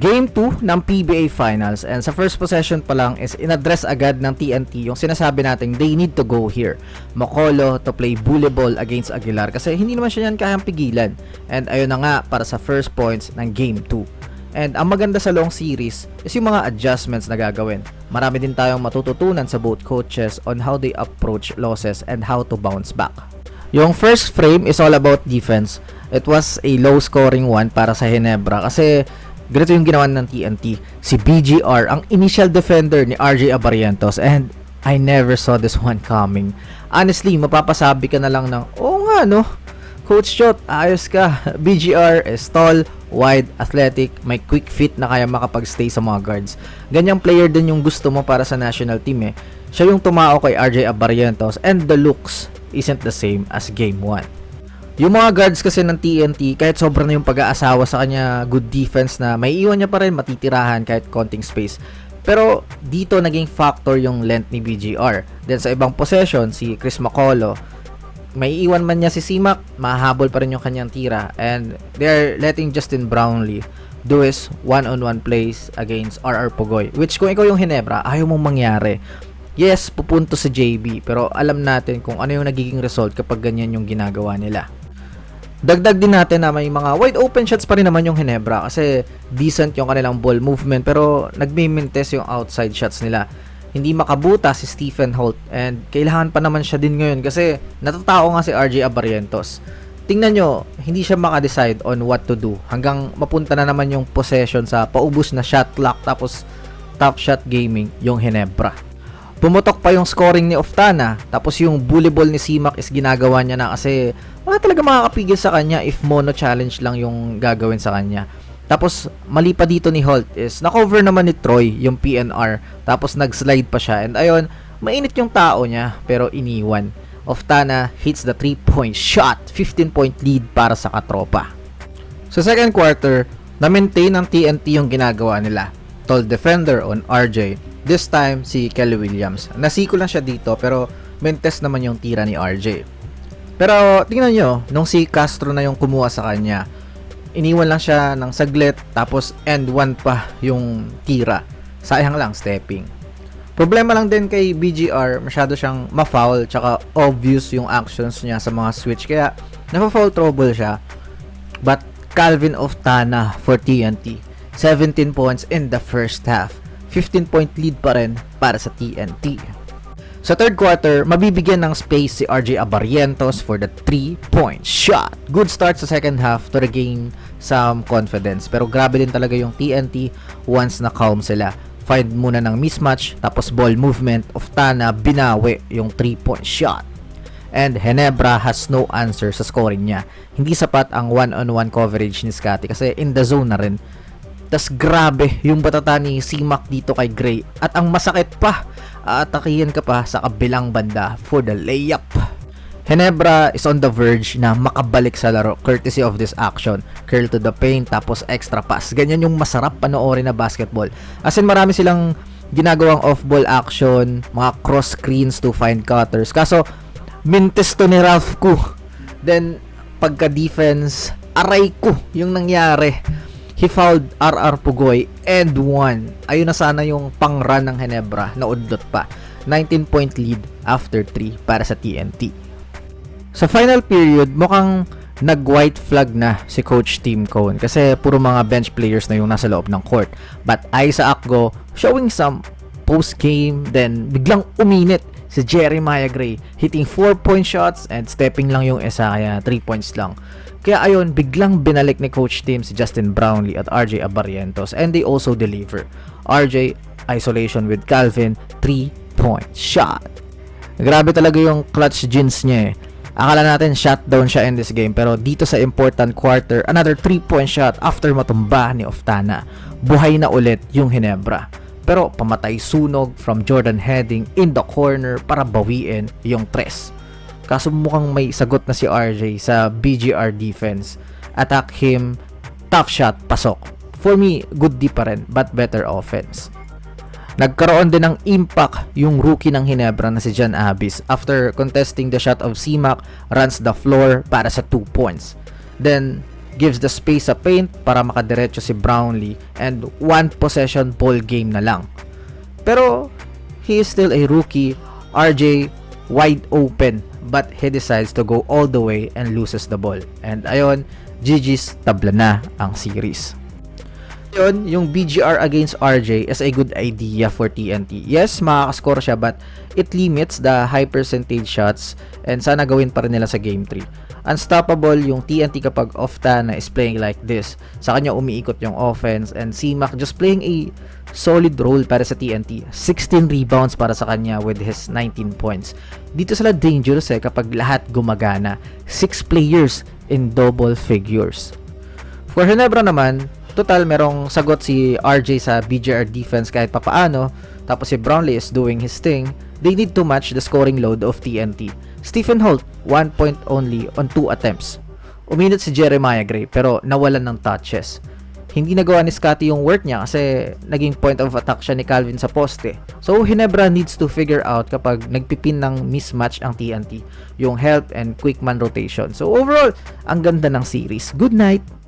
Game 2 ng PBA Finals, and sa first possession pa lang is inaddress agad ng TNT yung sinasabi nating they need to go here. Makolo to play bully ball against Aguilar kasi hindi naman siya yan kayang pigilan. And ayun na nga para sa first points ng Game 2. And ang maganda sa long series is yung mga adjustments na gagawin. Marami din tayong matututunan sa both coaches on how they approach losses and how to bounce back. Yung first frame is all about defense. It was a low scoring one para sa Ginebra kasi ganito yung ginawa ng TNT. Si BGR ang initial defender ni RJ Abarientos, and I never saw this one coming. Honestly, mapapasabi ka na lang ng, oo nga no, Coach Chot, ayos ka. BGR is tall, wide, athletic, may quick feet na kaya makapag-stay sa mga guards. Ganyang player din yung gusto mo para sa national team eh. Siya yung tumao kay RJ Abarientos, and the looks isn't the same as game 1. Yung mga guards kasi ng TNT, kahit sobra na yung pag-aasawa sa kanya, good defense na may iwan niya pa rin matitirahan kahit konting space. Pero dito naging factor yung length ni BGR. Then sa ibang possession, si Chris Makolo, may iwan man niya si Simak, mahahabol pa rin yung kanyang tira. And they're letting Justin Brownlee do his one-on-one plays against RR Pugoy. Which kung ikaw yung Ginebra, ayaw mong mangyari. Yes, pupunto sa JB, pero alam natin kung ano yung nagiging result kapag ganyan yung ginagawa nila. Dagdag din natin na may mga wide open shots pa rin naman yung Ginebra kasi decent yung kanilang ball movement pero nagmimintes yung outside shots nila. Hindi makabuta si Stephen Holt, and kailangan pa naman siya din ngayon kasi natatao nga si RJ Abarientos. Tingnan nyo, hindi siya makadecide on what to do hanggang mapunta na naman yung possession sa paubos na shot clock tapos top shot gaming yung Ginebra. Pumutok pa yung scoring ni Oftana, tapos yung bully ball ni Simak is ginagawa niya na kasi wala talaga makakapigil sa kanya if mono challenge lang yung gagawin sa kanya. Tapos mali pa dito ni Holt is na-cover naman ni Troy yung PNR, tapos nag-slide pa siya, and ayun, mainit yung tao niya pero iniwan. Oftana hits the 3-point shot, 15-point lead para sa katropa. Sa second quarter, na-maintain ng TNT yung ginagawa nila. Tall defender on RJ. This time, si Kelly Williams. Nasiko lang siya dito pero mentes naman yung tira ni RJ. Pero tingnan nyo, nung si Castro na yung kumuha sa kanya, iniwan lang siya ng saglit tapos end one pa yung tira. Sayang lang, stepping. Problema lang din kay BGR, masyado siyang ma-foul tsaka obvious yung actions niya sa mga switch kaya na-foul trouble siya. But Calvin Oftana for TNT, 17 points in the first half. 15-point lead pa rin para sa TNT. Sa third quarter, mabibigyan ng space si RJ Abarientos for the 3-point shot. Good start sa second half to regain some confidence. Pero grabe din talaga yung TNT once na calm sila. Find muna ng mismatch, tapos ball movement of Tana, binawi yung 3-point shot. And Ginebra has no answer sa scoring niya. Hindi sapat ang one-on-one coverage ni Scotty kasi in the zone na rin. Tas grabe yung batata ni Simak dito kay Gray. At ang masakit pa, aatakihin ka pa sa kabilang banda for the layup. Ginebra is on the verge na makabalik sa laro courtesy of this action. Curl to the paint tapos extra pass. Ganyan yung masarap panoorin na basketball. As in marami silang ginagawang off-ball action, mga cross screens to find cutters. Kaso mintes to ni Ralph ko. Then pagka-defense, aray ko yung nangyari. He fouled RR Pugoy and won. Ayun na sana yung pang-run ng Ginebra na udlot pa. 19-point lead after 3 para sa TNT. Sa final period, mukhang nag-white flag na si Coach Tim Cone kasi puro mga bench players na yung nasa loob ng court. But Isaac Go showing some post-game, then biglang uminit si Jeremiah Gray hitting 4-point shots and stepping lang yung isa kaya 3 points lang. Kaya ayun, biglang binalik ni Coach Tim si Justin Brownlee at RJ Abarientos, and they also deliver. RJ, isolation with Calvin, 3-point shot. Grabe talaga yung clutch jeans niya eh. Akala natin shutdown siya in this game, pero dito sa important quarter, another 3-point shot after matumba ni Oftana. Buhay na ulit yung Ginebra. Pero pamatay sunog from Jordan Heading in the corner para bawiin yung tres. Kaso mukhang may sagot na si RJ sa BGR defense. Attack him, tough shot, pasok. For me, good D pa rin, but better offense. Nagkaroon din ng impact yung rookie ng Ginebra na si John Abis after contesting the shot of Simak, runs the floor para sa 2 points. Then, gives the space sa paint para makadiretso si Brownlee, and one possession ball game na lang. Pero he is still a rookie. RJ wide open, but he decides to go all the way and loses the ball. And ayon, GG's, tabla na ang series. Yun, yung BGR against RJ is a good idea for TNT. Yes, makakascore siya, but it limits the high percentage shots, and sana gawin pa rin nila sa game 3. Unstoppable yung TNT kapag Oftana is playing like this. Sa kanya umiikot yung offense, and C-Mac just playing a solid role para sa TNT. 16 rebounds para sa kanya with his 19 points. Dito sila dangerous kapag lahat gumagana. 6 players in double figures. For Ginebra naman, total merong sagot si RJ sa BGR defense kahit papaano, tapos si Brownlee is doing his thing. They need to match the scoring load of TNT. Stephen Holt, 1 point only on 2 attempts. Uminit si Jeremiah Gray pero nawalan ng touches. Hindi nagawa ni Scottie yung work niya kasi naging point of attack siya ni Calvin sa poste. So Ginebra needs to figure out kapag nagpipin ng mismatch ang TNT, yung help and quick man rotation. So overall, ang ganda ng series. Good night!